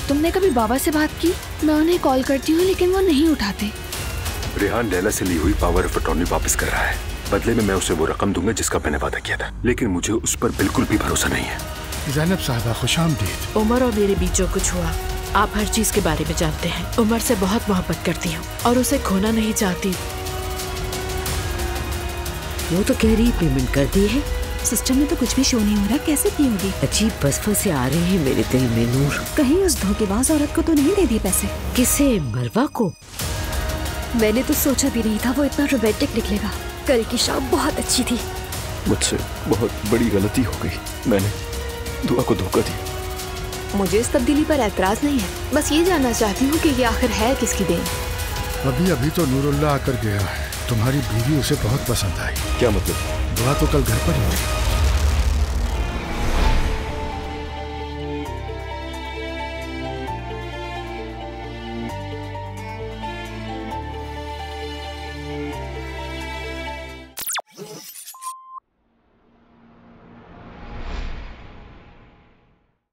तुमने कभी बाबा से बात की? मैं उन्हें कॉल करती हूँ लेकिन वो नहीं उठाते। रेहान लैला से ली हुई पावर ऑफ अटॉर्नी वापस कर रहा है। बदले में मैं उसे वो रकम दूंगा जिसका मैंने वादा किया था, लेकिन मुझे उस पर बिल्कुल भी भरोसा नहीं है। ज़ैनब साहिबा खुशामदीद। उमर और मेरे बीच जो कुछ हुआ, आप हर चीज के बारे में जानते हैं। उमर से बहुत मोहब्बत करती हूँ और उसे खोना नहीं चाहती। वो तो कह रही पेमेंट कर दी है। सिस्टम में तो कुछ भी शो नहीं हो रहा, कैसे की होगी? अजीब वसवसे आ रहे हैं मेरे दिल में नूर। कहीं उस धोखेबाज औरत को तो नहीं दे दिए पैसे? किसे? मरवा को? मैंने तो सोचा भी नहीं था वो इतना रोमांटिक निकलेगा। कल की शाम बहुत अच्छी थी। मुझसे बहुत बड़ी गलती हो गई, मैंने दुआ को धोखा दिया। मुझे इस तब्दीली पर एतराज नहीं है, बस ये जानना चाहती हूँ कि ये आखिर है किसकी देन। अभी अभी तो नूरुल्लाह आकर गया है, तुम्हारी बीवी उसे बहुत पसंद आई। क्या मतलब? दुआ तो कल घर पर ही होगी।